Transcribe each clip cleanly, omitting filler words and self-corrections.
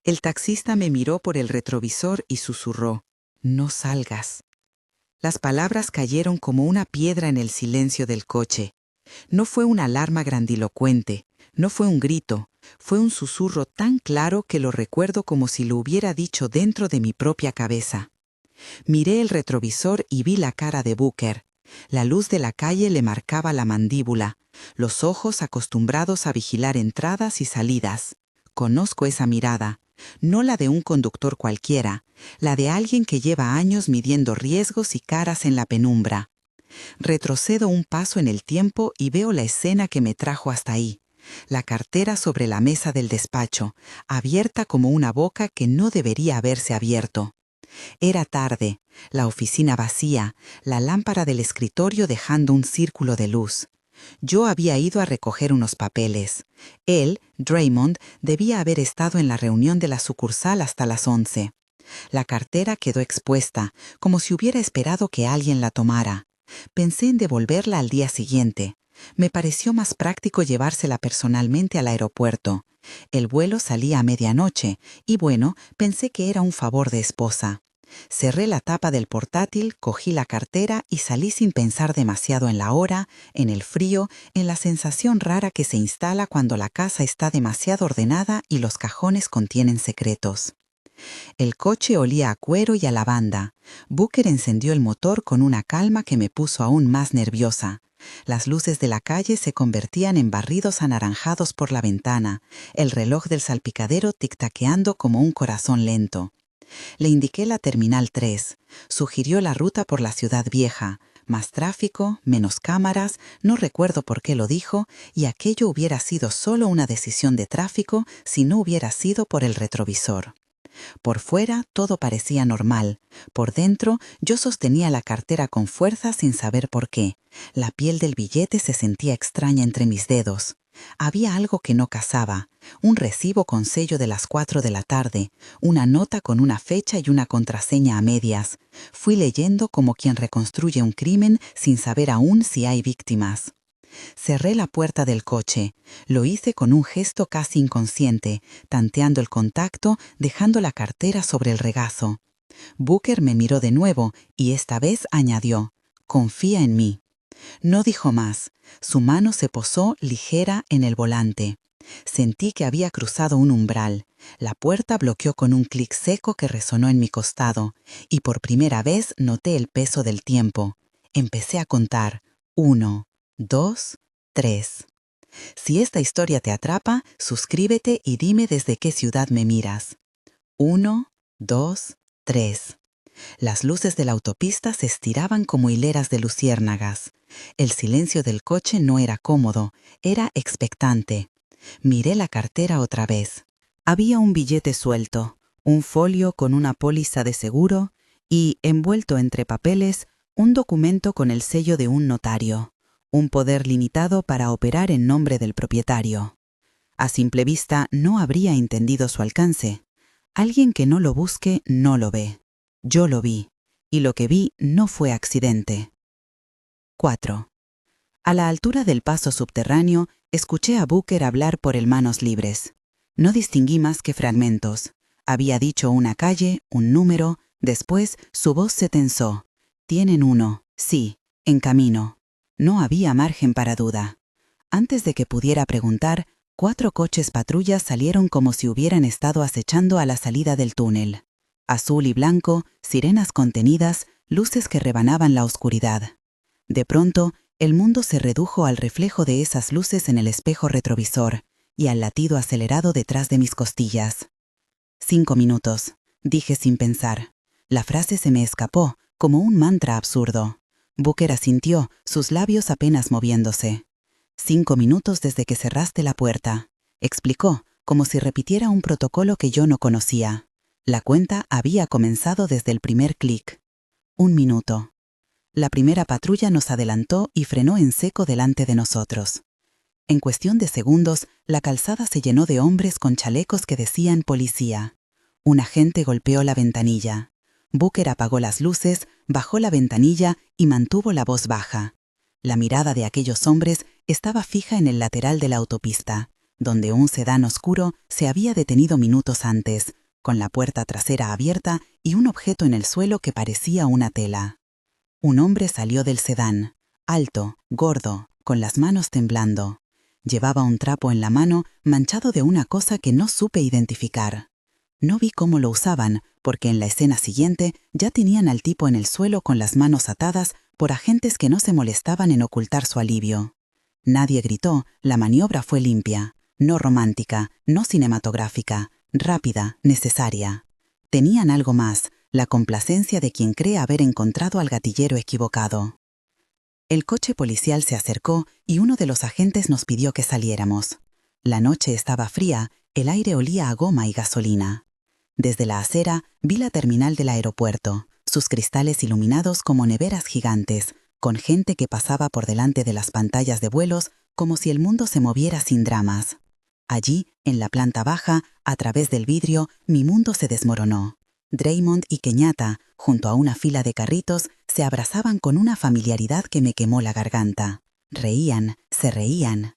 El taxista me miró por el retrovisor y susurró: «No salgas». Las palabras cayeron como una piedra en el silencio del coche. No fue una alarma grandilocuente, no fue un grito, fue un susurro tan claro que lo recuerdo como si lo hubiera dicho dentro de mi propia cabeza. Miré el retrovisor y vi la cara de Booker. La luz de la calle le marcaba la mandíbula, los ojos acostumbrados a vigilar entradas y salidas. Conozco esa mirada, no la de un conductor cualquiera, la de alguien que lleva años midiendo riesgos y caras en la penumbra. Retrocedo un paso en el tiempo y veo la escena que me trajo hasta ahí. La cartera sobre la mesa del despacho, abierta como una boca que no debería haberse abierto. Era tarde, la oficina vacía, la lámpara del escritorio dejando un círculo de luz. Yo había ido a recoger unos papeles. Él, Draymond, debía haber estado en la reunión de la sucursal hasta las 11. La cartera quedó expuesta, como si hubiera esperado que alguien la tomara. Pensé en devolverla al día siguiente. Me pareció más práctico llevársela personalmente al aeropuerto. El vuelo salía a medianoche y bueno, pensé que era un favor de esposa. Cerré la tapa del portátil, cogí la cartera y salí sin pensar demasiado en la hora, en el frío, en la sensación rara que se instala cuando la casa está demasiado ordenada y los cajones contienen secretos. El coche olía a cuero y a lavanda. Booker encendió el motor con una calma que me puso aún más nerviosa. Las luces de la calle se convertían en barridos anaranjados por la ventana, el reloj del salpicadero tic-taqueando como un corazón lento. Le indiqué la Terminal 3. Sugirió la ruta por la Ciudad Vieja. Más tráfico, menos cámaras, no recuerdo por qué lo dijo, y aquello hubiera sido solo una decisión de tráfico si no hubiera sido por el retrovisor. Por fuera todo parecía normal. Por dentro yo sostenía la cartera con fuerza sin saber por qué. La piel del billete se sentía extraña entre mis dedos. Había algo que no casaba. Un recibo con sello de las 4 de la tarde, una nota con una fecha y una contraseña a medias. Fui leyendo como quien reconstruye un crimen sin saber aún si hay víctimas. Cerré la puerta del coche. Lo hice con un gesto casi inconsciente, tanteando el contacto, dejando la cartera sobre el regazo. Booker me miró de nuevo y esta vez añadió: «Confía en mí». No dijo más. Su mano se posó ligera en el volante. Sentí que había cruzado un umbral. La puerta bloqueó con un clic seco que resonó en mi costado, y por primera vez noté el peso del tiempo. Empecé a contar. 1, 2, 3. Si esta historia te atrapa, suscríbete y dime desde qué ciudad me miras. 1, 2, 3. Las luces de la autopista se estiraban como hileras de luciérnagas. El silencio del coche no era cómodo, era expectante. Miré la cartera otra vez. Había un billete suelto, un folio con una póliza de seguro y, envuelto entre papeles, un documento con el sello de un notario, un poder limitado para operar en nombre del propietario. A simple vista no habría entendido su alcance. Alguien que no lo busque no lo ve. Yo lo vi, y lo que vi no fue accidente. 4. A la altura del paso subterráneo, escuché a Booker hablar por el manos libres. No distinguí más que fragmentos. Había dicho una calle, un número, después su voz se tensó. «Tienen uno, sí, en camino». No había margen para duda. Antes de que pudiera preguntar, 4 coches patrullas salieron como si hubieran estado acechando a la salida del túnel. Azul y blanco, sirenas contenidas, luces que rebanaban la oscuridad. De pronto, el mundo se redujo al reflejo de esas luces en el espejo retrovisor y al latido acelerado detrás de mis costillas. 5 minutos, dije sin pensar. La frase se me escapó, como un mantra absurdo. Booker asintió, sus labios apenas moviéndose. 5 minutos desde que cerraste la puerta, explicó, como si repitiera un protocolo que yo no conocía. La cuenta había comenzado desde el primer clic. 1 minuto. La primera patrulla nos adelantó y frenó en seco delante de nosotros. En cuestión de segundos, la calzada se llenó de hombres con chalecos que decían policía. Un agente golpeó la ventanilla. Booker apagó las luces, bajó la ventanilla y mantuvo la voz baja. La mirada de aquellos hombres estaba fija en el lateral de la autopista. donde un sedán oscuro se había detenido minutos antes, con la puerta trasera abierta y un objeto en el suelo que parecía una tela. Un hombre salió del sedán, alto, gordo, con las manos temblando. Llevaba un trapo en la mano manchado de una cosa que no supe identificar. No vi cómo lo usaban, porque en la escena siguiente ya tenían al tipo en el suelo con las manos atadas por agentes que no se molestaban en ocultar su alivio. Nadie gritó, la maniobra fue limpia, no romántica, no cinematográfica, rápida, necesaria. Tenían algo más, la complacencia de quien cree haber encontrado al gatillero equivocado. El coche policial se acercó y uno de los agentes nos pidió que saliéramos. La noche estaba fría, el aire olía a goma y gasolina. Desde la acera vi la terminal del aeropuerto, sus cristales iluminados como neveras gigantes, con gente que pasaba por delante de las pantallas de vuelos como si el mundo se moviera sin dramas. Allí, en la planta baja, a través del vidrio, mi mundo se desmoronó. Draymond y Kenyatta, junto a una fila de carritos, se abrazaban con una familiaridad que me quemó la garganta. Reían, se reían.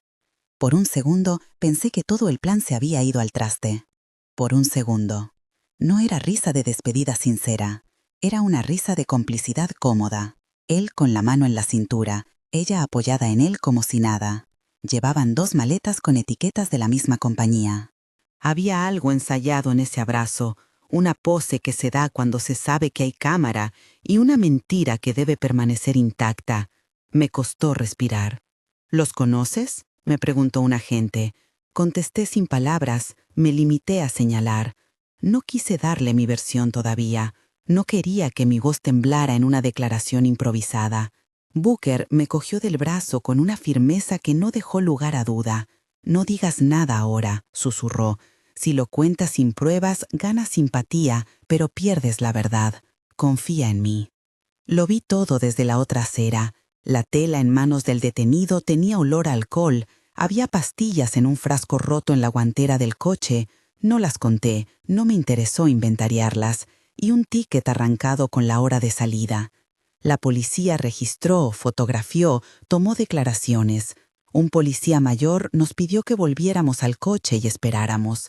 Por un segundo pensé que todo el plan se había ido al traste. Por un segundo. No era risa de despedida sincera. Era una risa de complicidad cómoda. Él con la mano en la cintura, ella apoyada en él como si nada. Llevaban 2 maletas con etiquetas de la misma compañía. Había algo ensayado en ese abrazo, una pose que se da cuando se sabe que hay cámara y una mentira que debe permanecer intacta. Me costó respirar. ¿Los conoces?, me preguntó un agente. Contesté sin palabras, me limité a señalar. No quise darle mi versión todavía. No quería que mi voz temblara en una declaración improvisada. Booker me cogió del brazo con una firmeza que no dejó lugar a duda. «No digas nada ahora», susurró. «Si lo cuentas sin pruebas, ganas simpatía, pero pierdes la verdad. Confía en mí». Lo vi todo desde la otra acera. La tela en manos del detenido tenía olor a alcohol. Había pastillas en un frasco roto en la guantera del coche. No las conté, no me interesó inventariarlas. Y un ticket arrancado con la hora de salida. La policía registró, fotografió, tomó declaraciones. Un policía mayor nos pidió que volviéramos al coche y esperáramos.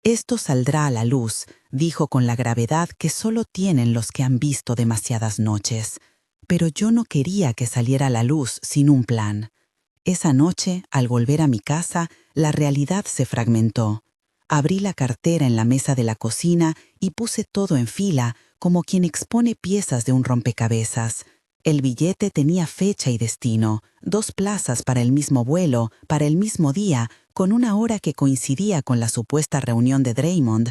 «Esto saldrá a la luz», dijo con la gravedad que solo tienen los que han visto demasiadas noches. Pero yo no quería que saliera a la luz sin un plan. Esa noche, al volver a mi casa, la realidad se fragmentó. Abrí la cartera en la mesa de la cocina y puse todo en fila, como quien expone piezas de un rompecabezas. El billete tenía fecha y destino, 2 plazas para el mismo vuelo, para el mismo día, con una hora que coincidía con la supuesta reunión de Draymond.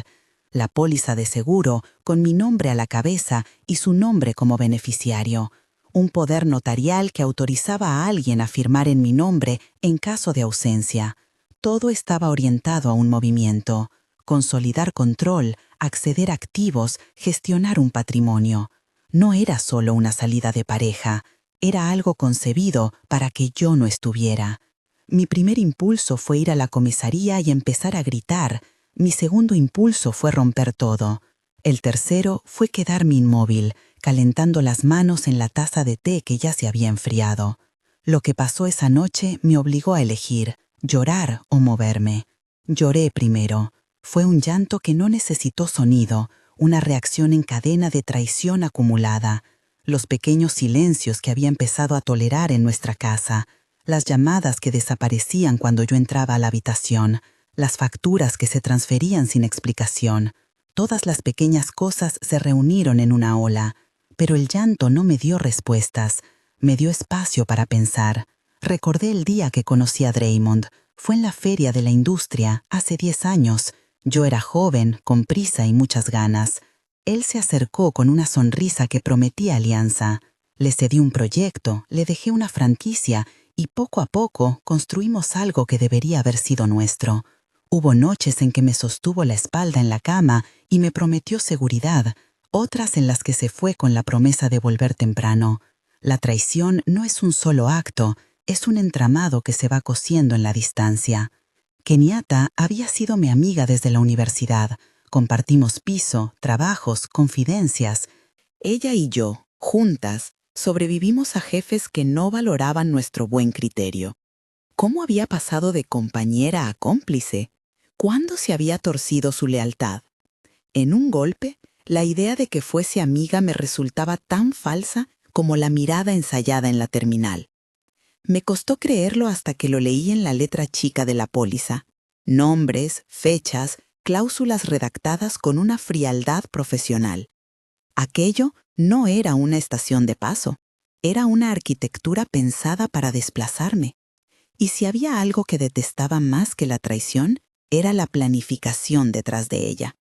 La póliza de seguro, con mi nombre a la cabeza y su nombre como beneficiario. Un poder notarial que autorizaba a alguien a firmar en mi nombre en caso de ausencia. Todo estaba orientado a un movimiento: consolidar control, acceder a activos, gestionar un patrimonio. No era solo una salida de pareja, era algo concebido para que yo no estuviera. Mi primer impulso fue ir a la comisaría y empezar a gritar. Mi segundo impulso fue romper todo. El tercero fue quedarme inmóvil, calentando las manos en la taza de té que ya se había enfriado. Lo que pasó esa noche me obligó a elegir: llorar o moverme. Lloré primero. Fue un llanto que no necesitó sonido, una reacción en cadena de traición acumulada. Los pequeños silencios que había empezado a tolerar en nuestra casa, las llamadas que desaparecían cuando yo entraba a la habitación, las facturas que se transferían sin explicación. Todas las pequeñas cosas se reunieron en una ola, pero el llanto no me dio respuestas, me dio espacio para pensar. Recordé el día que conocí a Draymond. Fue en la feria de la industria, hace 10 años. Yo era joven, con prisa y muchas ganas. Él se acercó con una sonrisa que prometía alianza. Le cedí un proyecto, le dejé una franquicia y poco a poco construimos algo que debería haber sido nuestro. Hubo noches en que me sostuvo la espalda en la cama y me prometió seguridad, otras en las que se fue con la promesa de volver temprano. La traición no es un solo acto, es un entramado que se va cosiendo en la distancia. Kenyatta había sido mi amiga desde la universidad. Compartimos piso, trabajos, confidencias. Ella y yo, juntas, sobrevivimos a jefes que no valoraban nuestro buen criterio. ¿Cómo había pasado de compañera a cómplice? ¿Cuándo se había torcido su lealtad? En un golpe, la idea de que fuese amiga me resultaba tan falsa como la mirada ensayada en la terminal. Me costó creerlo hasta que lo leí en la letra chica de la póliza. Nombres, fechas, cláusulas redactadas con una frialdad profesional. Aquello no era una estación de paso, era una arquitectura pensada para desplazarme. Y si había algo que detestaba más que la traición, era la planificación detrás de ella.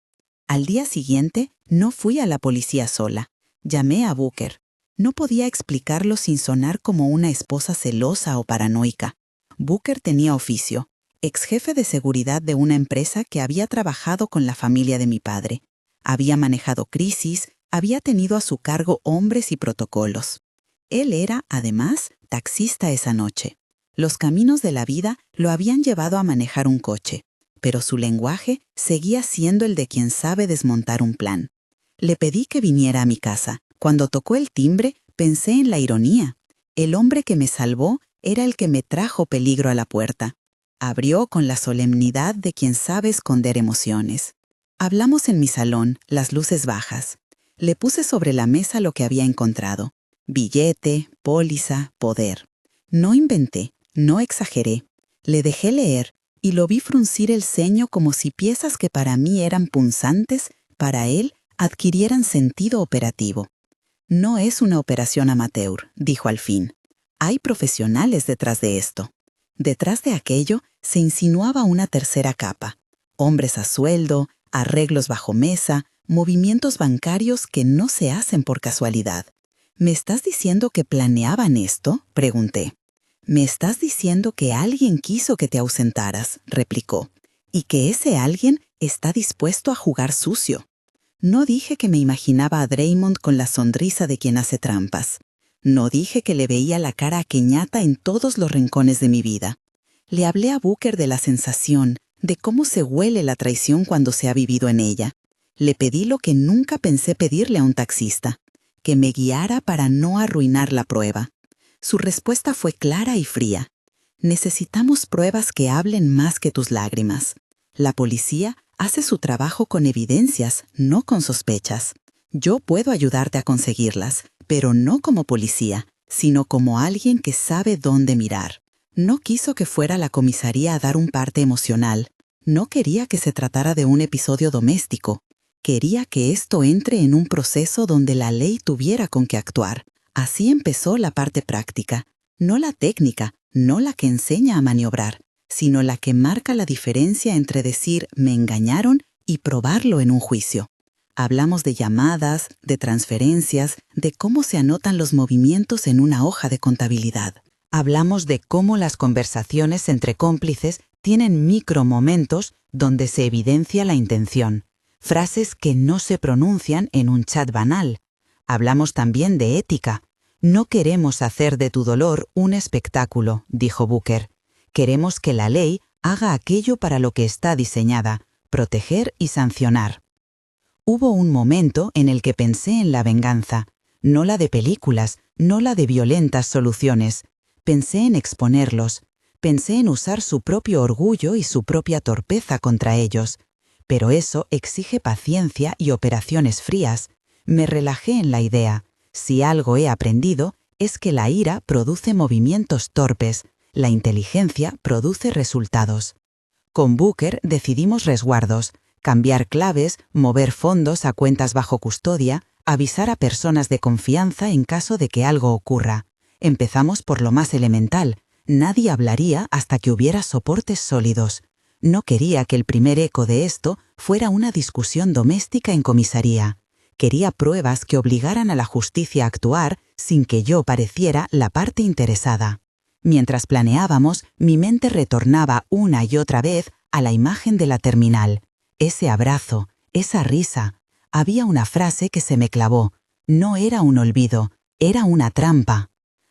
Al día siguiente, no fui a la policía sola. Llamé a Booker. No podía explicarlo sin sonar como una esposa celosa o paranoica. Booker tenía oficio, ex jefe de seguridad de una empresa que había trabajado con la familia de mi padre. Había manejado crisis, había tenido a su cargo hombres y protocolos. Él era, además, taxista esa noche. Los caminos de la vida lo habían llevado a manejar un coche, pero su lenguaje seguía siendo el de quien sabe desmontar un plan. Le pedí que viniera a mi casa. Cuando tocó el timbre, pensé en la ironía. El hombre que me salvó era el que me trajo peligro a la puerta. Abrió con la solemnidad de quien sabe esconder emociones. Hablamos en mi salón, las luces bajas. Le puse sobre la mesa lo que había encontrado. Billete, póliza, poder. No inventé, no exageré. Le dejé leer y lo vi fruncir el ceño como si piezas que para mí eran punzantes, para él adquirieran sentido operativo. No es una operación amateur, dijo al fin. Hay profesionales detrás de esto. Detrás de aquello se insinuaba una tercera capa. Hombres a sueldo, arreglos bajo mesa, movimientos bancarios que no se hacen por casualidad. ¿Me estás diciendo que planeaban esto?, pregunté. «Me estás diciendo que alguien quiso que te ausentaras», replicó, «y que ese alguien está dispuesto a jugar sucio». No dije que me imaginaba a Draymond con la sonrisa de quien hace trampas. No dije que le veía la cara aqueñata en todos los rincones de mi vida. Le hablé a Booker de la sensación, de cómo se huele la traición cuando se ha vivido en ella. Le pedí lo que nunca pensé pedirle a un taxista, que me guiara para no arruinar la prueba. Su respuesta fue clara y fría. Necesitamos pruebas que hablen más que tus lágrimas. La policía hace su trabajo con evidencias, no con sospechas. Yo puedo ayudarte a conseguirlas, pero no como policía, sino como alguien que sabe dónde mirar. No quiso que fuera a la comisaría a dar un parte emocional. No quería que se tratara de un episodio doméstico. Quería que esto entre en un proceso donde la ley tuviera con qué actuar. Así empezó la parte práctica, no la técnica, no la que enseña a maniobrar, sino la que marca la diferencia entre decir «me engañaron» y probarlo en un juicio. Hablamos de llamadas, de transferencias, de cómo se anotan los movimientos en una hoja de contabilidad. Hablamos de cómo las conversaciones entre cómplices tienen micromomentos donde se evidencia la intención, frases que no se pronuncian en un chat banal. Hablamos también de ética. No queremos hacer de tu dolor un espectáculo, dijo Booker. Queremos que la ley haga aquello para lo que está diseñada, proteger y sancionar. Hubo un momento en el que pensé en la venganza, no la de películas, no la de violentas soluciones. Pensé en exponerlos, pensé en usar su propio orgullo y su propia torpeza contra ellos. Pero eso exige paciencia y operaciones frías. Me relajé en la idea. Si algo he aprendido, es que la ira produce movimientos torpes, la inteligencia produce resultados. Con Booker decidimos resguardos, cambiar claves, mover fondos a cuentas bajo custodia, avisar a personas de confianza en caso de que algo ocurra. Empezamos por lo más elemental. Nadie hablaría hasta que hubiera soportes sólidos. No quería que el primer eco de esto fuera una discusión doméstica en comisaría. Quería pruebas que obligaran a la justicia a actuar sin que yo pareciera la parte interesada. Mientras planeábamos, mi mente retornaba una y otra vez a la imagen de la terminal. Ese abrazo, esa risa. Había una frase que se me clavó. No era un olvido, era una trampa.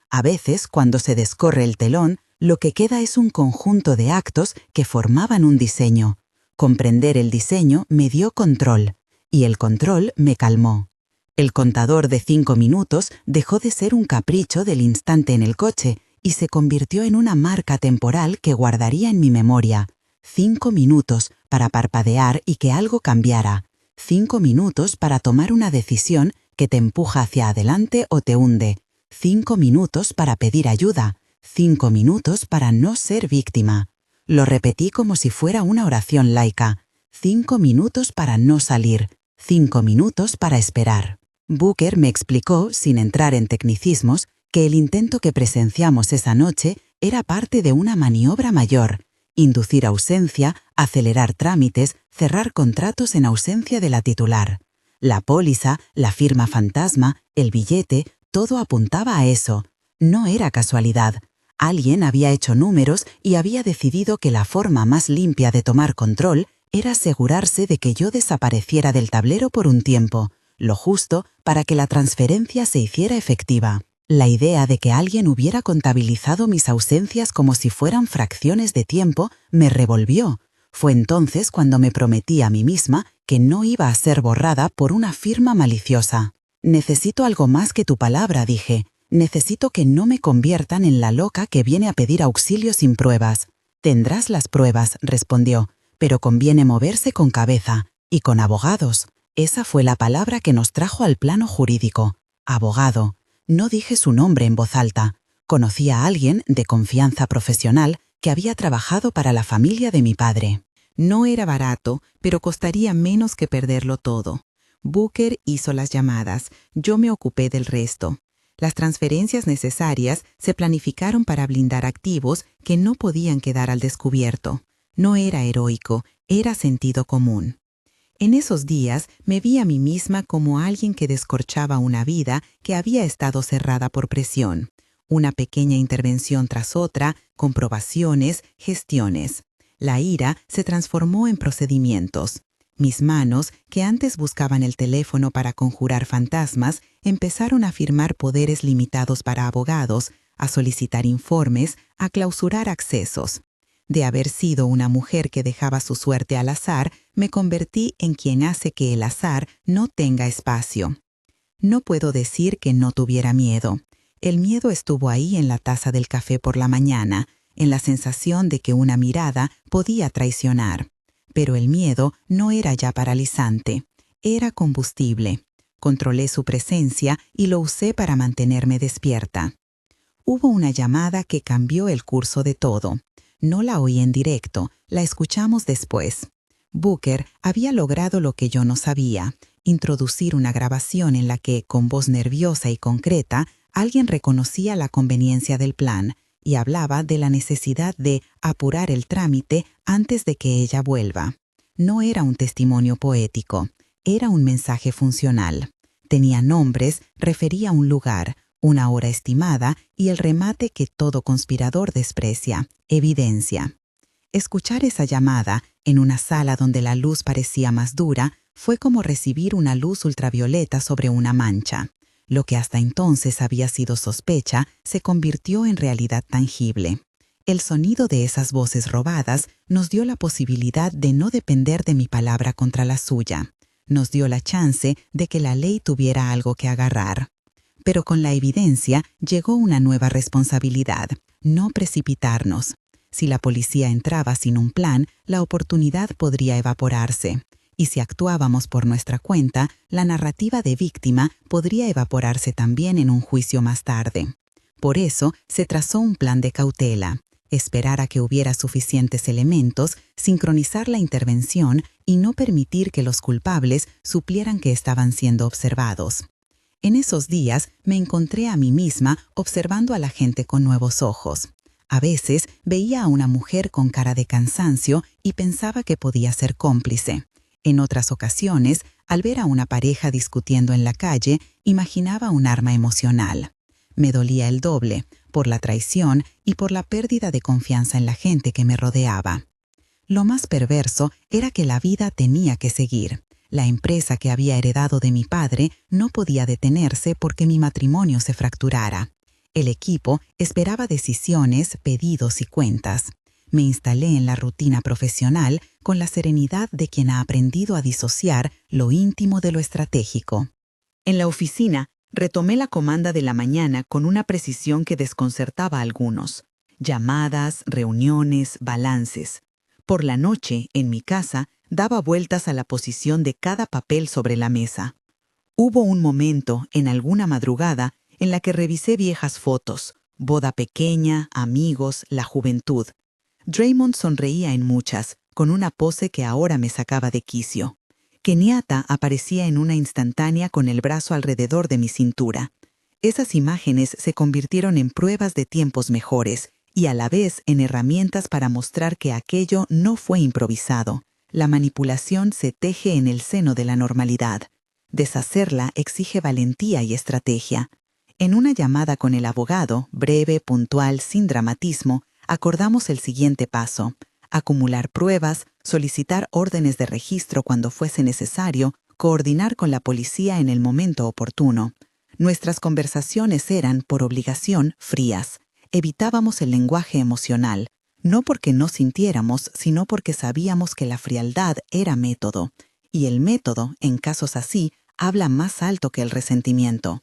A veces, cuando se descorre el telón, lo que queda es un conjunto de actos que formaban un diseño. Comprender el diseño me dio control. Y el control me calmó. El contador de 5 minutos dejó de ser un capricho del instante en el coche y se convirtió en una marca temporal que guardaría en mi memoria. 5 minutos para parpadear y que algo cambiara. 5 minutos para tomar una decisión que te empuja hacia adelante o te hunde. 5 minutos para pedir ayuda. 5 minutos para no ser víctima. Lo repetí como si fuera una oración laica. 5 minutos para no salir. 5 minutos para esperar. Booker me explicó, sin entrar en tecnicismos, que el intento que presenciamos esa noche era parte de una maniobra mayor: inducir ausencia, acelerar trámites, cerrar contratos en ausencia de la titular. La póliza, la firma fantasma, el billete, todo apuntaba a eso. No era casualidad. Alguien había hecho números y había decidido que la forma más limpia de tomar control era asegurarse de que yo desapareciera del tablero por un tiempo, lo justo para que la transferencia se hiciera efectiva. La idea de que alguien hubiera contabilizado mis ausencias como si fueran fracciones de tiempo me revolvió. Fue entonces cuando me prometí a mí misma que no iba a ser borrada por una firma maliciosa. Necesito algo más que tu palabra, dije. Necesito que no me conviertan en la loca que viene a pedir auxilio sin pruebas. Tendrás las pruebas, respondió, pero conviene moverse con cabeza y con abogados. Esa fue la palabra que nos trajo al plano jurídico. Abogado. No dije su nombre en voz alta. Conocía a alguien de confianza profesional que había trabajado para la familia de mi padre. No era barato, pero costaría menos que perderlo todo. Booker hizo las llamadas, yo me ocupé del resto. Las transferencias necesarias se planificaron para blindar activos que no podían quedar al descubierto. No era heroico, era sentido común. En esos días me vi a mí misma como alguien que descorchaba una vida que había estado cerrada por presión. Una pequeña intervención tras otra, comprobaciones, gestiones. La ira se transformó en procedimientos. Mis manos, que antes buscaban el teléfono para conjurar fantasmas, empezaron a firmar poderes limitados para abogados, a solicitar informes, a clausurar accesos. De haber sido una mujer que dejaba su suerte al azar, me convertí en quien hace que el azar no tenga espacio. No puedo decir que no tuviera miedo. El miedo estuvo ahí en la taza del café por la mañana, en la sensación de que una mirada podía traicionar. Pero el miedo no era ya paralizante, era combustible. Controlé su presencia y lo usé para mantenerme despierta. Hubo una llamada que cambió el curso de todo. No la oí en directo, la escuchamos después. Booker había logrado lo que yo no sabía: introducir una grabación en la que, con voz nerviosa y concreta, alguien reconocía la conveniencia del plan y hablaba de la necesidad de apurar el trámite antes de que ella vuelva. No era un testimonio poético, era un mensaje funcional. Tenía nombres, refería a un lugar, una hora estimada y el remate que todo conspirador desprecia: evidencia. Escuchar esa llamada, en una sala donde la luz parecía más dura, fue como recibir una luz ultravioleta sobre una mancha. Lo que hasta entonces había sido sospecha se convirtió en realidad tangible. El sonido de esas voces robadas nos dio la posibilidad de no depender de mi palabra contra la suya. Nos dio la chance de que la ley tuviera algo que agarrar. Pero con la evidencia llegó una nueva responsabilidad: no precipitarnos. Si la policía entraba sin un plan, la oportunidad podría evaporarse. Y si actuábamos por nuestra cuenta, la narrativa de víctima podría evaporarse también en un juicio más tarde. Por eso se trazó un plan de cautela: esperar a que hubiera suficientes elementos, sincronizar la intervención y no permitir que los culpables suplieran que estaban siendo observados. En esos días me encontré a mí misma observando a la gente con nuevos ojos. A veces veía a una mujer con cara de cansancio y pensaba que podía ser cómplice. En otras ocasiones, al ver a una pareja discutiendo en la calle, imaginaba un arma emocional. Me dolía el doble, por la traición y por la pérdida de confianza en la gente que me rodeaba. Lo más perverso era que la vida tenía que seguir. La empresa que había heredado de mi padre no podía detenerse porque mi matrimonio se fracturara. El equipo esperaba decisiones, pedidos y cuentas. Me instalé en la rutina profesional con la serenidad de quien ha aprendido a disociar lo íntimo de lo estratégico. En la oficina, Retomé la comanda de la mañana con una precisión que desconcertaba a algunos. Llamadas, reuniones, balances. Por la noche, en mi casa, daba vueltas a la posición de cada papel sobre la mesa. Hubo un momento, en alguna madrugada, en la que revisé viejas fotos, boda pequeña, amigos, la juventud. Draymond sonreía en muchas, con una pose que ahora me sacaba de quicio. Kenyatta aparecía en una instantánea con el brazo alrededor de mi cintura. Esas imágenes se convirtieron en pruebas de tiempos mejores y a la vez en herramientas para mostrar que aquello no fue improvisado. La manipulación se teje en el seno de la normalidad. Deshacerla exige valentía y estrategia. En una llamada con el abogado, breve, puntual, sin dramatismo, acordamos el siguiente paso: acumular pruebas, solicitar órdenes de registro cuando fuese necesario, coordinar con la policía en el momento oportuno. Nuestras conversaciones eran, por obligación, frías. Evitábamos el lenguaje emocional, no porque no sintiéramos, sino porque sabíamos que la frialdad era método, y el método, en casos así, habla más alto que el resentimiento.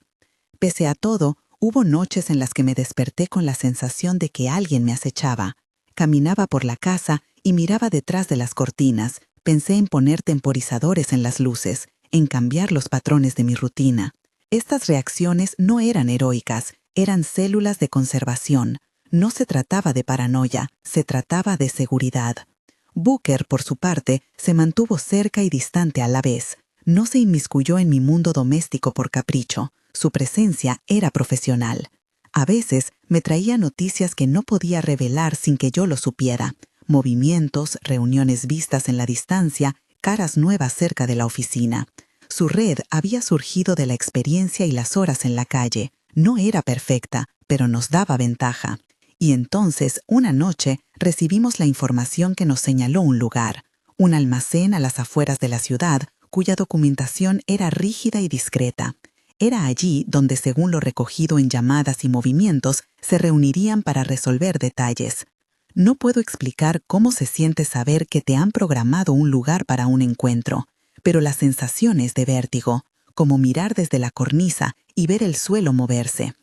Pese a todo, hubo noches en las que me desperté con la sensación de que alguien me acechaba. Caminaba por la casa y miraba detrás de las cortinas. Pensé en poner temporizadores en las luces, en cambiar los patrones de mi rutina. Estas reacciones no eran heroicas, eran células de conservación. No se trataba de paranoia, se trataba de seguridad. Booker, por su parte, se mantuvo cerca y distante a la vez. No se inmiscuyó en mi mundo doméstico por capricho. Su presencia era profesional. A veces me traía noticias que no podía revelar sin que yo lo supiera. Movimientos, reuniones vistas en la distancia, caras nuevas cerca de la oficina. Su red había surgido de la experiencia y las horas en la calle. No era perfecta, pero nos daba ventaja. Y entonces, una noche, recibimos la información que nos señaló un lugar, un almacén a las afueras de la ciudad, cuya documentación era rígida y discreta. Era allí donde, según lo recogido en llamadas y movimientos, se reunirían para resolver detalles. No puedo explicar cómo se siente saber que te han programado un lugar para un encuentro, pero la sensación es de vértigo, como mirar desde la cornisa y ver el suelo moverse.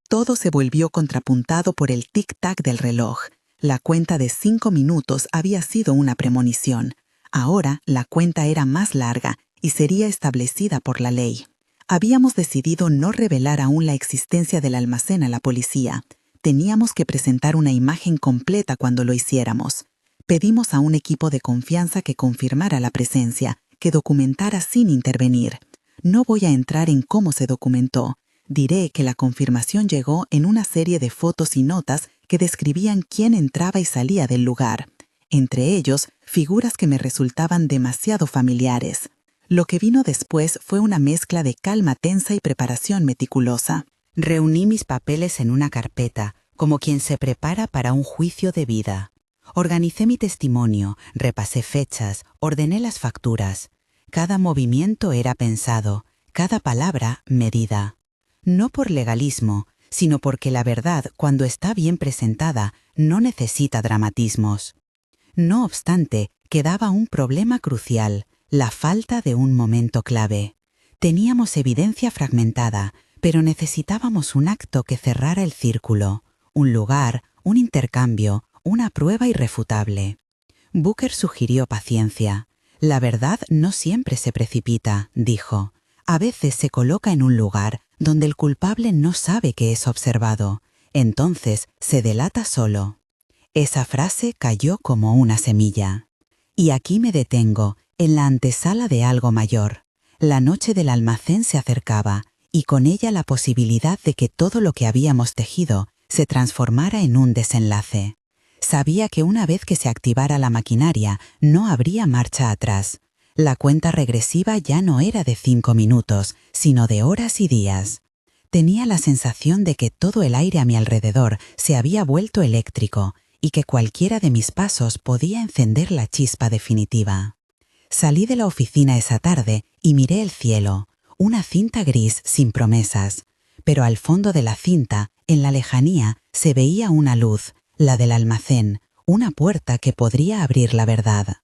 Todo se volvió contrapuntado por el tic-tac del reloj. La cuenta de 5 minutos había sido una premonición. Ahora la cuenta era más larga y sería establecida por la ley. Habíamos decidido no revelar aún la existencia del almacén a la policía. Teníamos que presentar una imagen completa cuando lo hiciéramos. Pedimos a un equipo de confianza que confirmara la presencia, que documentara sin intervenir. No voy a entrar en cómo se documentó. Diré que la confirmación llegó en una serie de fotos y notas que describían quién entraba y salía del lugar. Entre ellos, figuras que me resultaban demasiado familiares. Lo que vino después fue una mezcla de calma tensa y preparación meticulosa. Reuní mis papeles en una carpeta, como quien se prepara para un juicio de vida. Organicé mi testimonio, repasé fechas, ordené las facturas. Cada movimiento era pensado, cada palabra medida. No por legalismo, sino porque la verdad, cuando está bien presentada, no necesita dramatismos. No obstante, quedaba un problema crucial: la falta de un momento clave. Teníamos evidencia fragmentada, pero necesitábamos un acto que cerrara el círculo, un lugar, un intercambio, una prueba irrefutable. Booker sugirió paciencia. La verdad no siempre se precipita, dijo. A veces se coloca en un lugar donde el culpable no sabe que es observado. Entonces se delata solo. Esa frase cayó como una semilla. Y aquí me detengo, en la antesala de algo mayor. La noche del almacén se acercaba, y con ella la posibilidad de que todo lo que habíamos tejido se transformara en un desenlace. Sabía que una vez que se activara la maquinaria, no habría marcha atrás. La cuenta regresiva ya no era de 5 minutos, sino de horas y días. Tenía la sensación de que todo el aire a mi alrededor se había vuelto eléctrico y que cualquiera de mis pasos podía encender la chispa definitiva. Salí de la oficina esa tarde y miré el cielo, una cinta gris sin promesas, pero al fondo de la cinta, en la lejanía, se veía una luz, la del almacén, una puerta que podría abrir la verdad.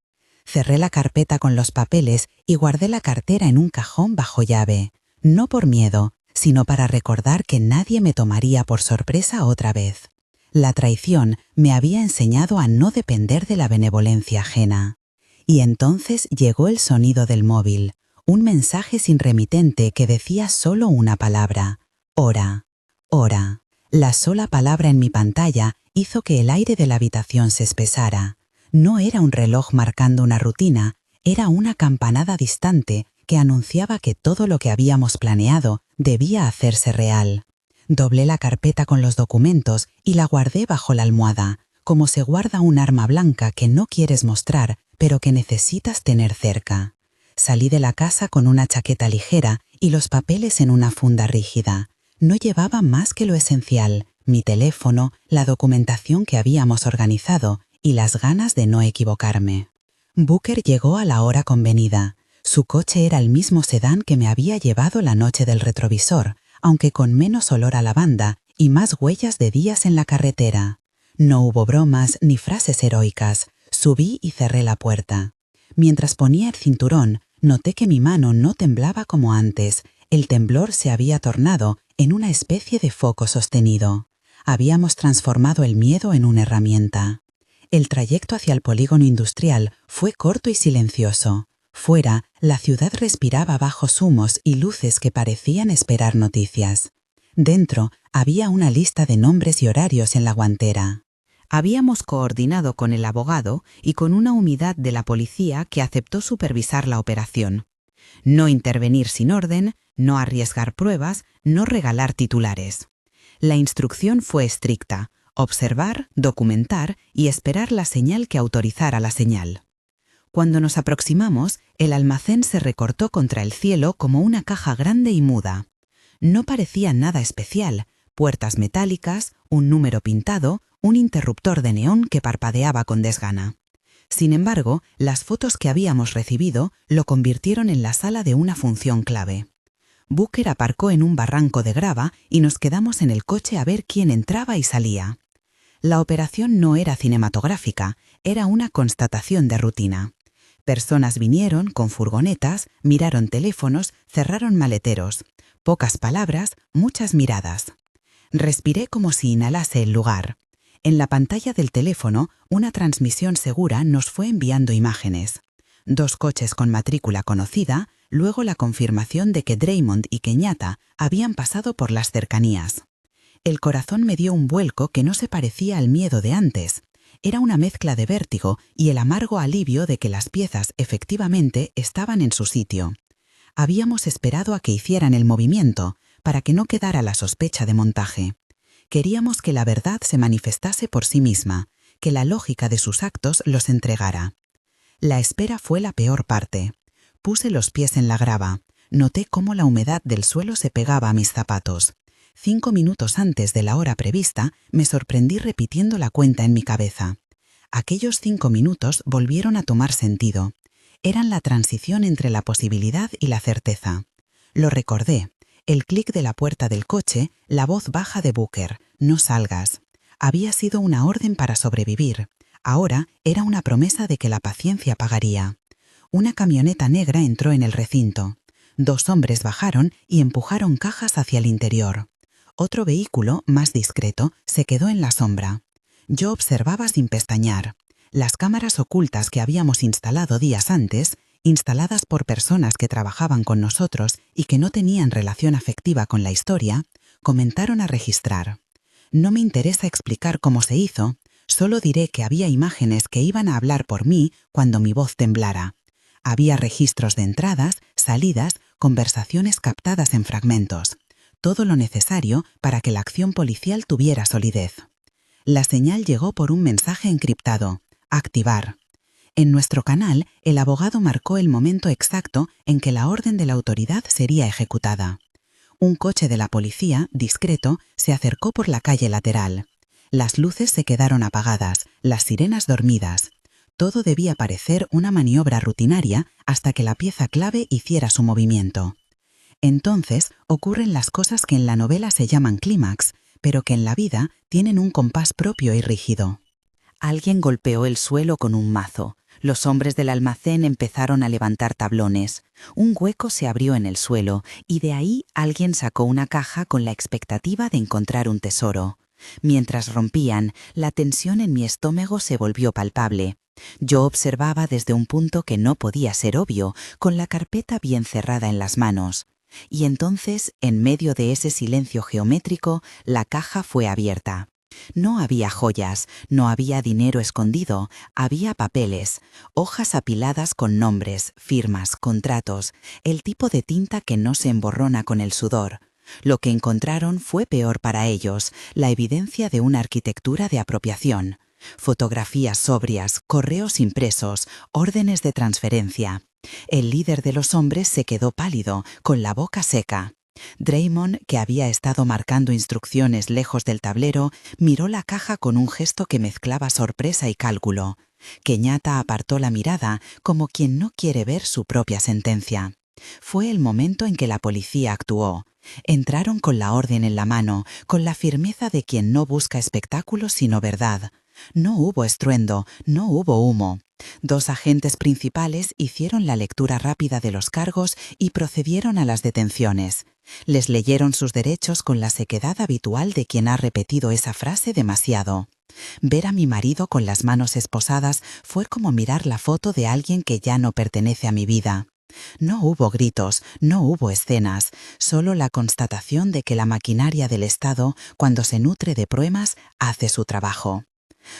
Cerré la carpeta con los papeles y guardé la cartera en un cajón bajo llave, no por miedo, sino para recordar que nadie me tomaría por sorpresa otra vez. La traición me había enseñado a no depender de la benevolencia ajena. Y entonces llegó el sonido del móvil, un mensaje sin remitente que decía solo una palabra: hora, hora. La sola palabra en mi pantalla hizo que el aire de la habitación se espesara. No era un reloj marcando una rutina, era una campanada distante que anunciaba que todo lo que habíamos planeado debía hacerse real. Doblé la carpeta con los documentos y la guardé bajo la almohada, como se guarda un arma blanca que no quieres mostrar, pero que necesitas tener cerca. Salí de la casa con una chaqueta ligera y los papeles en una funda rígida. No llevaba más que lo esencial: mi teléfono, la documentación que habíamos organizado y las ganas de no equivocarme. Booker llegó a la hora convenida. Su coche era el mismo sedán que me había llevado la noche del retrovisor, aunque con menos olor a lavanda y más huellas de días en la carretera. No hubo bromas ni frases heroicas. Subí y cerré la puerta. Mientras ponía el cinturón, noté que mi mano no temblaba como antes. El temblor se había tornado en una especie de foco sostenido. Habíamos transformado el miedo en una herramienta. El trayecto hacia el polígono industrial fue corto y silencioso. Fuera, la ciudad respiraba bajos humos y luces que parecían esperar noticias. Dentro, había una lista de nombres y horarios en la guantera. Habíamos coordinado con el abogado y con una unidad de la policía que aceptó supervisar la operación. No intervenir sin orden, no arriesgar pruebas, no regalar titulares. La instrucción fue estricta: observar, documentar y esperar la señal que autorizara la señal. Cuando nos aproximamos, el almacén se recortó contra el cielo como una caja grande y muda. No parecía nada especial: puertas metálicas, un número pintado, un interruptor de neón que parpadeaba con desgana. Sin embargo, las fotos que habíamos recibido lo convirtieron en la sala de una función clave. Booker aparcó en un barranco de grava y nos quedamos en el coche a ver quién entraba y salía. La operación no era cinematográfica, era una constatación de rutina. Personas vinieron con furgonetas, miraron teléfonos, cerraron maleteros. Pocas palabras, muchas miradas. Respiré como si inhalase el lugar. En la pantalla del teléfono, una transmisión segura nos fue enviando imágenes. 2 coches con matrícula conocida, luego la confirmación de que Draymond y Kenyatta habían pasado por las cercanías. El corazón me dio un vuelco que no se parecía al miedo de antes. Era una mezcla de vértigo y el amargo alivio de que las piezas efectivamente estaban en su sitio. Habíamos esperado a que hicieran el movimiento, para que no quedara la sospecha de montaje. Queríamos que la verdad se manifestase por sí misma, que la lógica de sus actos los entregara. La espera fue la peor parte. Puse los pies en la grava. Noté cómo la humedad del suelo se pegaba a mis zapatos. 5 minutos antes de la hora prevista, me sorprendí repitiendo la cuenta en mi cabeza. Aquellos 5 minutos volvieron a tomar sentido. Eran la transición entre la posibilidad y la certeza. Lo recordé. El clic de la puerta del coche, la voz baja de Booker: no salgas. Había sido una orden para sobrevivir. Ahora era una promesa de que la paciencia pagaría. Una camioneta negra entró en el recinto. 2 hombres bajaron y empujaron cajas hacia el interior. Otro vehículo, más discreto, se quedó en la sombra. Yo observaba sin pestañear. Las cámaras ocultas que habíamos instalado días antes, instaladas por personas que trabajaban con nosotros y que no tenían relación afectiva con la historia, comenzaron a registrar. No me interesa explicar cómo se hizo, solo diré que había imágenes que iban a hablar por mí cuando mi voz temblara. Había registros de entradas, salidas, conversaciones captadas en fragmentos. Todo lo necesario para que la acción policial tuviera solidez. La señal llegó por un mensaje encriptado: activar. En nuestro canal, el abogado marcó el momento exacto en que la orden de la autoridad sería ejecutada. Un coche de la policía, discreto, se acercó por la calle lateral. Las luces se quedaron apagadas, las sirenas dormidas. Todo debía parecer una maniobra rutinaria hasta que la pieza clave hiciera su movimiento. Entonces ocurren las cosas que en la novela se llaman clímax, pero que en la vida tienen un compás propio y rígido. Alguien golpeó el suelo con un mazo. Los hombres del almacén empezaron a levantar tablones. Un hueco se abrió en el suelo y de ahí alguien sacó una caja con la expectativa de encontrar un tesoro. Mientras rompían, la tensión en mi estómago se volvió palpable. Yo observaba desde un punto que no podía ser obvio, con la carpeta bien cerrada en las manos. Y entonces, en medio de ese silencio geométrico, la caja fue abierta. No había joyas, no había dinero escondido, había papeles, hojas apiladas con nombres, firmas, contratos, el tipo de tinta que no se emborrona con el sudor. Lo que encontraron fue peor para ellos, la evidencia de una arquitectura de apropiación. Fotografías sobrias, correos impresos, órdenes de transferencia. El líder de los hombres se quedó pálido, con la boca seca. Draymond, que había estado marcando instrucciones lejos del tablero, miró la caja con un gesto que mezclaba sorpresa y cálculo. Kenyatta apartó la mirada como quien no quiere ver su propia sentencia. Fue el momento en que la policía actuó. Entraron con la orden en la mano, con la firmeza de quien no busca espectáculos sino verdad. No hubo estruendo, no hubo humo. 2 agentes principales hicieron la lectura rápida de los cargos y procedieron a las detenciones. Les leyeron sus derechos con la sequedad habitual de quien ha repetido esa frase demasiado. Ver a mi marido con las manos esposadas fue como mirar la foto de alguien que ya no pertenece a mi vida. No hubo gritos, no hubo escenas, solo la constatación de que la maquinaria del Estado, cuando se nutre de pruebas, hace su trabajo.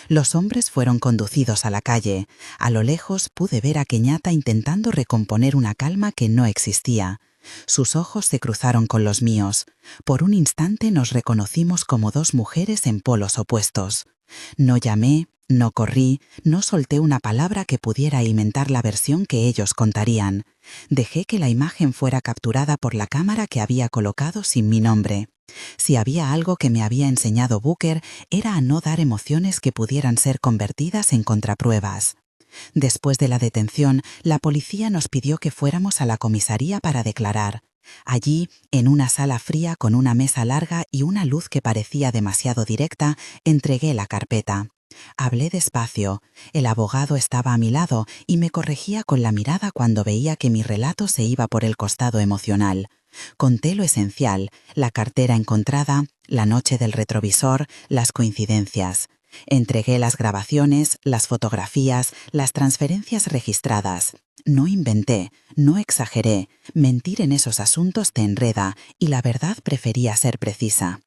Los hombres fueron conducidos a la calle. A lo lejos pude ver a Kenyatta intentando recomponer una calma que no existía. Sus ojos se cruzaron con los míos. Por un instante nos reconocimos como 2 mujeres en polos opuestos. No llamé, no corrí, no solté una palabra que pudiera alimentar la versión que ellos contarían. Dejé que la imagen fuera capturada por la cámara que había colocado sin mi nombre. Si había algo que me había enseñado Booker, era a no dar emociones que pudieran ser convertidas en contrapruebas. Después de la detención, la policía nos pidió que fuéramos a la comisaría para declarar. Allí, en una sala fría con una mesa larga y una luz que parecía demasiado directa, entregué la carpeta. Hablé despacio. El abogado estaba a mi lado y me corregía con la mirada cuando veía que mi relato se iba por el costado emocional. Conté lo esencial, la cartera encontrada, la noche del retrovisor, las coincidencias. Entregué las grabaciones, las fotografías, las transferencias registradas. No inventé, no exageré. Mentir en esos asuntos te enreda y la verdad prefería ser precisa.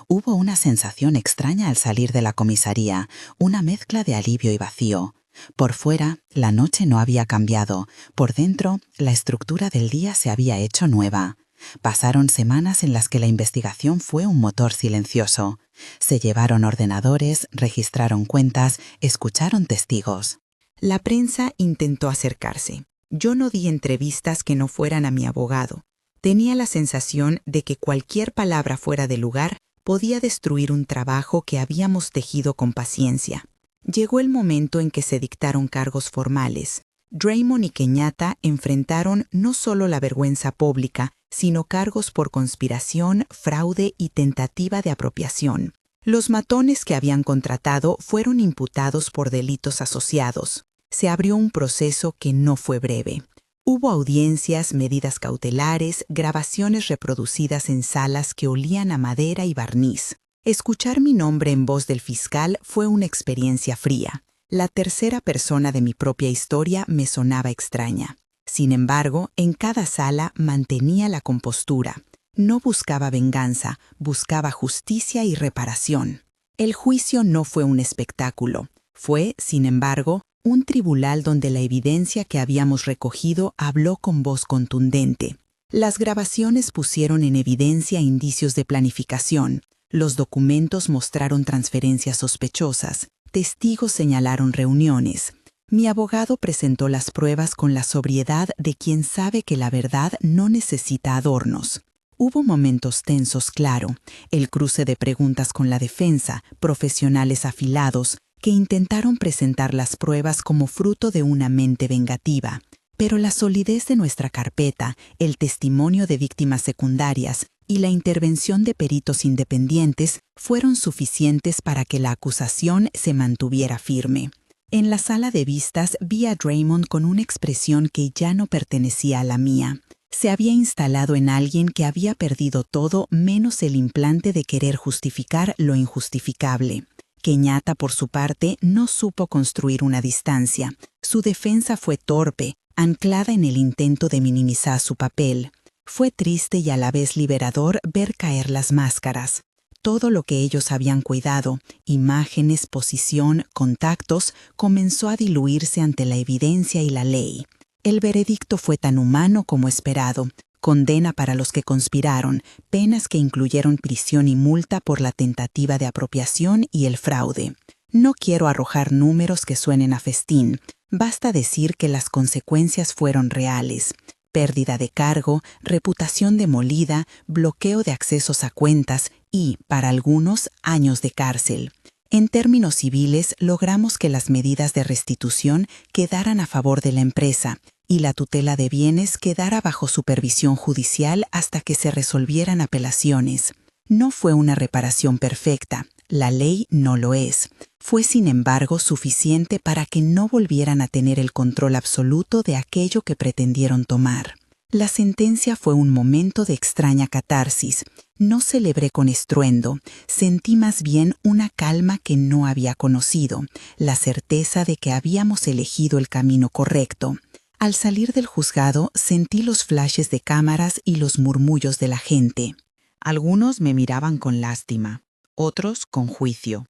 Hubo una sensación extraña al salir de la comisaría, una mezcla de alivio y vacío. Por fuera, la noche no había cambiado. Por dentro, la estructura del día se había hecho nueva. Pasaron semanas en las que la investigación fue un motor silencioso. Se llevaron ordenadores, registraron cuentas, escucharon testigos. La prensa intentó acercarse. Yo no di entrevistas que no fueran a mi abogado. Tenía la sensación de que cualquier palabra fuera de lugar podía destruir un trabajo que habíamos tejido con paciencia. Llegó el momento en que se dictaron cargos formales. Draymond y Kenyatta enfrentaron no solo la vergüenza pública, sino cargos por conspiración, fraude y tentativa de apropiación. Los matones que habían contratado fueron imputados por delitos asociados. Se abrió un proceso que no fue breve. Hubo audiencias, medidas cautelares, grabaciones reproducidas en salas que olían a madera y barniz. Escuchar mi nombre en voz del fiscal fue una experiencia fría. La tercera persona de mi propia historia me sonaba extraña. Sin embargo, en cada sala mantenía la compostura. No buscaba venganza, buscaba justicia y reparación. El juicio no fue un espectáculo. Fue, sin embargo, un tribunal donde la evidencia que habíamos recogido habló con voz contundente. Las grabaciones pusieron en evidencia indicios de planificación. Los documentos mostraron transferencias sospechosas. Testigos señalaron reuniones. Mi abogado presentó las pruebas con la sobriedad de quien sabe que la verdad no necesita adornos. Hubo momentos tensos, claro, el cruce de preguntas con la defensa, profesionales afilados, que intentaron presentar las pruebas como fruto de una mente vengativa. Pero la solidez de nuestra carpeta, el testimonio de víctimas secundarias y la intervención de peritos independientes fueron suficientes para que la acusación se mantuviera firme. En la sala de vistas vi a Draymond con una expresión que ya no pertenecía a la mía. Se había instalado en alguien que había perdido todo menos el implante de querer justificar lo injustificable. Kenyatta, por su parte, no supo construir una distancia. Su defensa fue torpe, anclada en el intento de minimizar su papel. Fue triste y a la vez liberador ver caer las máscaras. Todo lo que ellos habían cuidado, imágenes, posición, contactos, comenzó a diluirse ante la evidencia y la ley. El veredicto fue tan humano como esperado. Condena para los que conspiraron, penas que incluyeron prisión y multa por la tentativa de apropiación y el fraude. No quiero arrojar números que suenen a festín. Basta decir que las consecuencias fueron reales. Pérdida de cargo, reputación demolida, bloqueo de accesos a cuentas y, para algunos, años de cárcel. En términos civiles, logramos que las medidas de restitución quedaran a favor de la empresa y la tutela de bienes quedara bajo supervisión judicial hasta que se resolvieran apelaciones. No fue una reparación perfecta, la ley no lo es. Fue, sin embargo, suficiente para que no volvieran a tener el control absoluto de aquello que pretendieron tomar. La sentencia fue un momento de extraña catarsis. No celebré con estruendo, sentí más bien una calma que no había conocido, la certeza de que habíamos elegido el camino correcto. Al salir del juzgado, sentí los flashes de cámaras y los murmullos de la gente. Algunos me miraban con lástima, otros con juicio,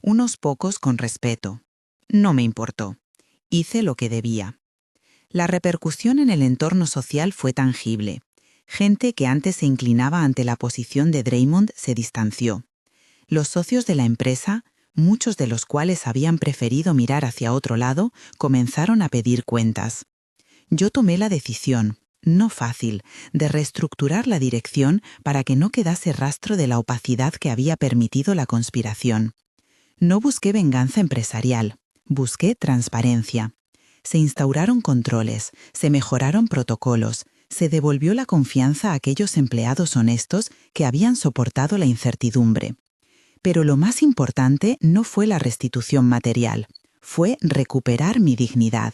unos pocos con respeto. No me importó. Hice lo que debía. La repercusión en el entorno social fue tangible. Gente que antes se inclinaba ante la posición de Draymond se distanció. Los socios de la empresa, muchos de los cuales habían preferido mirar hacia otro lado, comenzaron a pedir cuentas. Yo tomé la decisión, no fácil, de reestructurar la dirección para que no quedase rastro de la opacidad que había permitido la conspiración. No busqué venganza empresarial, busqué transparencia. Se instauraron controles, se mejoraron protocolos, se devolvió la confianza a aquellos empleados honestos que habían soportado la incertidumbre. Pero lo más importante no fue la restitución material, fue recuperar mi dignidad.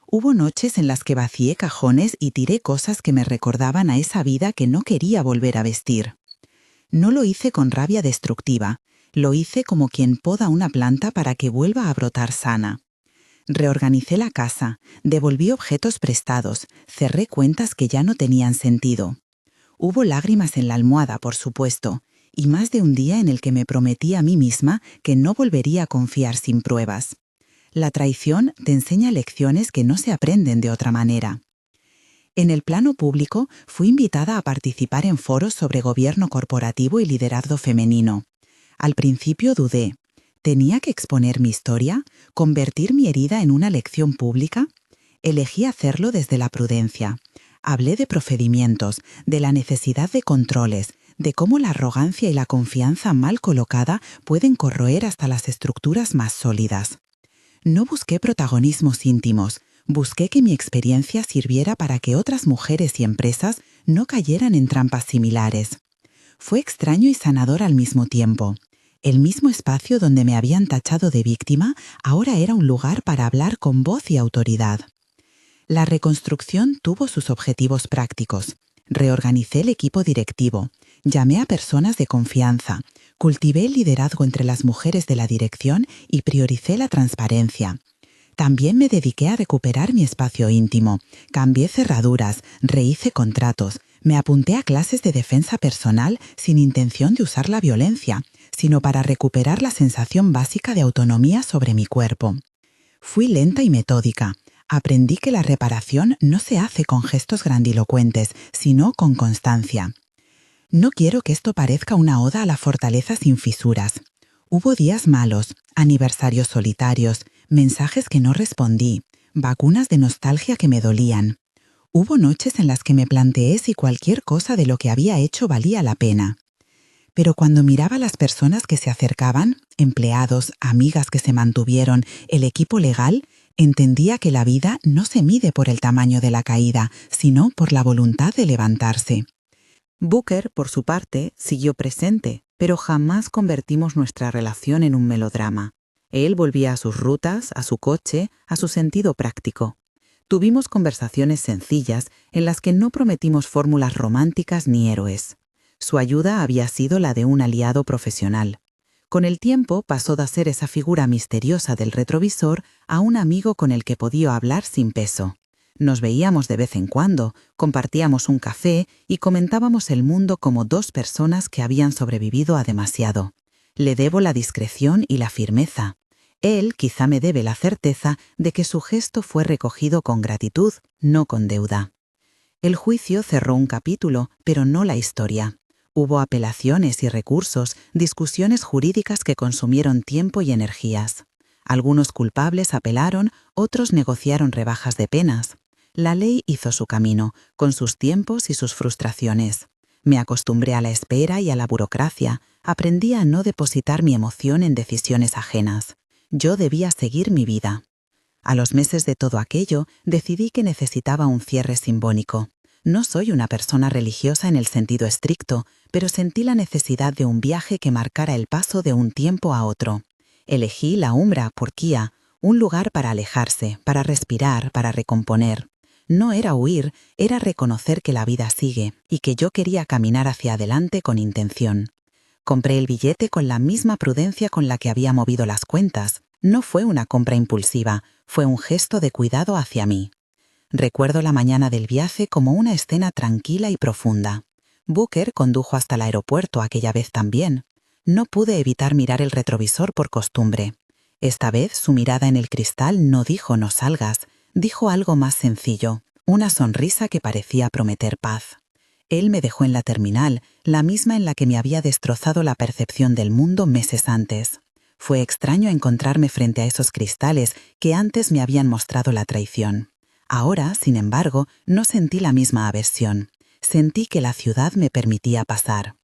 Hubo noches en las que vacié cajones y tiré cosas que me recordaban a esa vida que no quería volver a vestir. No lo hice con rabia destructiva, lo hice como quien poda una planta para que vuelva a brotar sana. Reorganicé la casa, devolví objetos prestados, cerré cuentas que ya no tenían sentido. Hubo lágrimas en la almohada, por supuesto, y más de un día en el que me prometí a mí misma que no volvería a confiar sin pruebas. La traición te enseña lecciones que no se aprenden de otra manera. En el plano público, fui invitada a participar en foros sobre gobierno corporativo y liderazgo femenino. Al principio dudé. ¿Tenía que exponer mi historia? ¿Convertir mi herida en una lección pública? Elegí hacerlo desde la prudencia. Hablé de procedimientos, de la necesidad de controles, de cómo la arrogancia y la confianza mal colocada pueden corroer hasta las estructuras más sólidas. No busqué protagonismos íntimos, busqué que mi experiencia sirviera para que otras mujeres y empresas no cayeran en trampas similares. Fue extraño y sanador al mismo tiempo. El mismo espacio donde me habían tachado de víctima ahora era un lugar para hablar con voz y autoridad. La reconstrucción tuvo sus objetivos prácticos. Reorganicé el equipo directivo, llamé a personas de confianza, cultivé el liderazgo entre las mujeres de la dirección y prioricé la transparencia. También me dediqué a recuperar mi espacio íntimo, cambié cerraduras, rehice contratos, me apunté a clases de defensa personal sin intención de usar la violencia, sino para recuperar la sensación básica de autonomía sobre mi cuerpo. Fui lenta y metódica. Aprendí que la reparación no se hace con gestos grandilocuentes, sino con constancia. No quiero que esto parezca una oda a la fortaleza sin fisuras. Hubo días malos, aniversarios solitarios, mensajes que no respondí, vacunas de nostalgia que me dolían. Hubo noches en las que me planteé si cualquier cosa de lo que había hecho valía la pena. Pero cuando miraba a las personas que se acercaban, empleados, amigas que se mantuvieron, el equipo legal, entendía que la vida no se mide por el tamaño de la caída, sino por la voluntad de levantarse. Booker, por su parte, siguió presente, pero jamás convertimos nuestra relación en un melodrama. Él volvía a sus rutas, a su coche, a su sentido práctico. Tuvimos conversaciones sencillas en las que no prometimos fórmulas románticas ni héroes. Su ayuda había sido la de un aliado profesional. Con el tiempo pasó de ser esa figura misteriosa del retrovisor a un amigo con el que podía hablar sin peso. Nos veíamos de vez en cuando, compartíamos un café y comentábamos el mundo como dos personas que habían sobrevivido a demasiado. Le debo la discreción y la firmeza. Él quizá me debe la certeza de que su gesto fue recogido con gratitud, no con deuda. El juicio cerró un capítulo, pero no la historia. Hubo apelaciones y recursos, discusiones jurídicas que consumieron tiempo y energías. Algunos culpables apelaron, otros negociaron rebajas de penas. La ley hizo su camino, con sus tiempos y sus frustraciones. Me acostumbré a la espera y a la burocracia, aprendí a no depositar mi emoción en decisiones ajenas. Yo debía seguir mi vida. A los meses de todo aquello, decidí que necesitaba un cierre simbólico. No soy una persona religiosa en el sentido estricto, pero sentí la necesidad de un viaje que marcara el paso de un tiempo a otro. Elegí la Umbra, Turquía, un lugar para alejarse, para respirar, para recomponer. No era huir, era reconocer que la vida sigue y que yo quería caminar hacia adelante con intención. Compré el billete con la misma prudencia con la que había movido las cuentas. No fue una compra impulsiva, fue un gesto de cuidado hacia mí. Recuerdo la mañana del viaje como una escena tranquila y profunda. Booker condujo hasta el aeropuerto aquella vez también. No pude evitar mirar el retrovisor por costumbre. Esta vez su mirada en el cristal no dijo «no salgas», dijo algo más sencillo, una sonrisa que parecía prometer paz. Él me dejó en la terminal, la misma en la que me había destrozado la percepción del mundo meses antes. Fue extraño encontrarme frente a esos cristales que antes me habían mostrado la traición. Ahora, sin embargo, no sentí la misma aversión. Sentí que la ciudad me permitía pasar.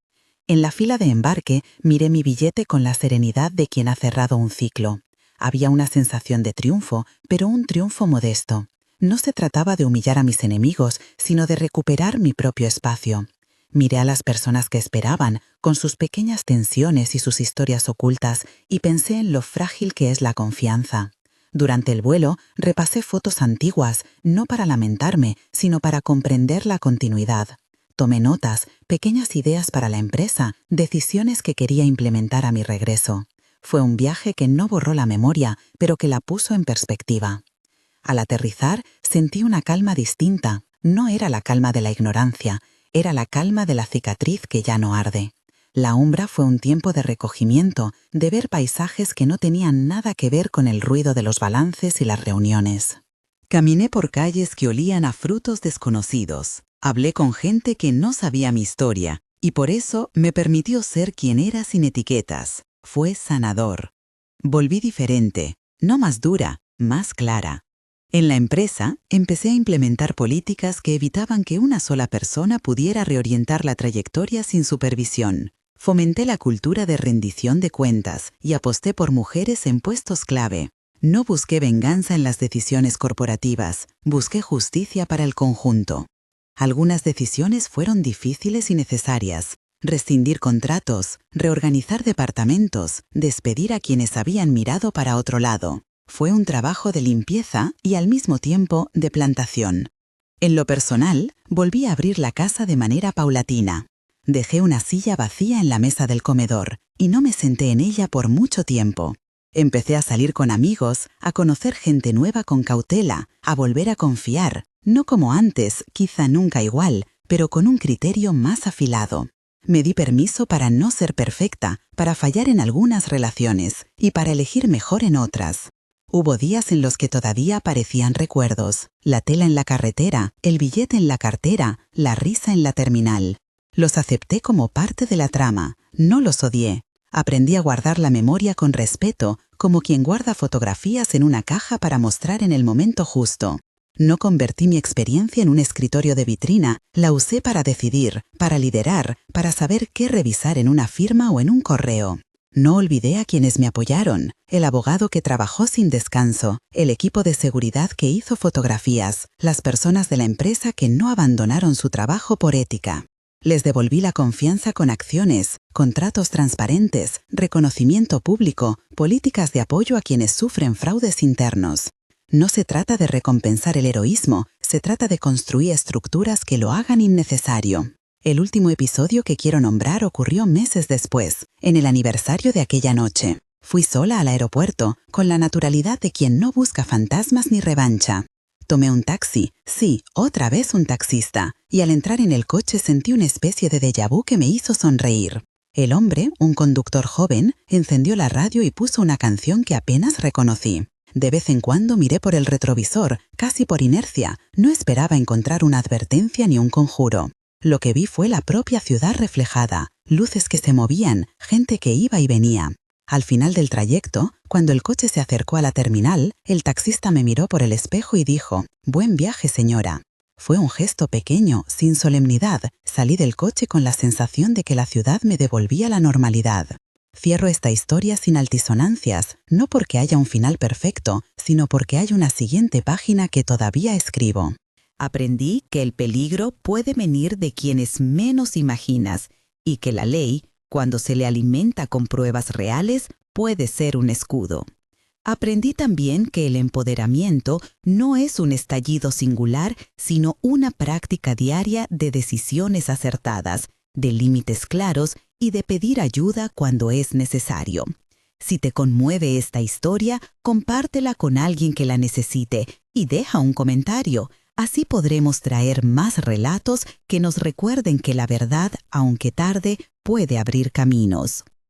En la fila de embarque miré mi billete con la serenidad de quien ha cerrado un ciclo. Había una sensación de triunfo, pero un triunfo modesto. No se trataba de humillar a mis enemigos, sino de recuperar mi propio espacio. Miré a las personas que esperaban, con sus pequeñas tensiones y sus historias ocultas, y pensé en lo frágil que es la confianza. Durante el vuelo, repasé fotos antiguas, no para lamentarme, sino para comprender la continuidad. Tomé notas, pequeñas ideas para la empresa, decisiones que quería implementar a mi regreso. Fue un viaje que no borró la memoria, pero que la puso en perspectiva. Al aterrizar, sentí una calma distinta. No era la calma de la ignorancia, era la calma de la cicatriz que ya no arde. La Umbra fue un tiempo de recogimiento, de ver paisajes que no tenían nada que ver con el ruido de los balances y las reuniones. Caminé por calles que olían a frutos desconocidos. Hablé con gente que no sabía mi historia, y por eso me permitió ser quien era sin etiquetas. Fue sanador. Volví diferente, no más dura, más clara. En la empresa, empecé a implementar políticas que evitaban que una sola persona pudiera reorientar la trayectoria sin supervisión. Fomenté la cultura de rendición de cuentas y aposté por mujeres en puestos clave. No busqué venganza en las decisiones corporativas, busqué justicia para el conjunto. Algunas decisiones fueron difíciles y necesarias. Rescindir contratos, reorganizar departamentos, despedir a quienes habían mirado para otro lado. Fue un trabajo de limpieza y al mismo tiempo de plantación. En lo personal, volví a abrir la casa de manera paulatina. Dejé una silla vacía en la mesa del comedor y no me senté en ella por mucho tiempo. Empecé a salir con amigos, a conocer gente nueva con cautela, a volver a confiar, no como antes, quizá nunca igual, pero con un criterio más afilado. Me di permiso para no ser perfecta, para fallar en algunas relaciones y para elegir mejor en otras. Hubo días en los que todavía parecían recuerdos, la tela en la carretera, el billete en la cartera, la risa en la terminal. Los acepté como parte de la trama, no los odié. Aprendí a guardar la memoria con respeto, como quien guarda fotografías en una caja para mostrar en el momento justo. No convertí mi experiencia en un escritorio de vitrina, la usé para decidir, para liderar, para saber qué revisar en una firma o en un correo. No olvidé a quienes me apoyaron, el abogado que trabajó sin descanso, el equipo de seguridad que hizo fotografías, las personas de la empresa que no abandonaron su trabajo por ética. Les devolví la confianza con acciones, contratos transparentes, reconocimiento público, políticas de apoyo a quienes sufren fraudes internos. No se trata de recompensar el heroísmo, se trata de construir estructuras que lo hagan innecesario. El último episodio que quiero nombrar ocurrió meses después, en el aniversario de aquella noche. Fui sola al aeropuerto, con la naturalidad de quien no busca fantasmas ni revancha. Tomé un taxi, sí, otra vez un taxista, y al entrar en el coche sentí una especie de déjà vu que me hizo sonreír. El hombre, un conductor joven, encendió la radio y puso una canción que apenas reconocí. De vez en cuando miré por el retrovisor, casi por inercia, no esperaba encontrar una advertencia ni un conjuro. Lo que vi fue la propia ciudad reflejada, luces que se movían, gente que iba y venía. Al final del trayecto, cuando el coche se acercó a la terminal, el taxista me miró por el espejo y dijo: «Buen viaje, señora». Fue un gesto pequeño, sin solemnidad. Salí del coche con la sensación de que la ciudad me devolvía la normalidad. Cierro esta historia sin altisonancias, no porque haya un final perfecto, sino porque hay una siguiente página que todavía escribo. Aprendí que el peligro puede venir de quienes menos imaginas y que la ley, cuando se le alimenta con pruebas reales, puede ser un escudo. Aprendí también que el empoderamiento no es un estallido singular, sino una práctica diaria de decisiones acertadas, de límites claros y de pedir ayuda cuando es necesario. Si te conmueve esta historia, compártela con alguien que la necesite y deja un comentario. Así podremos traer más relatos que nos recuerden que la verdad, aunque tarde, puede abrir caminos.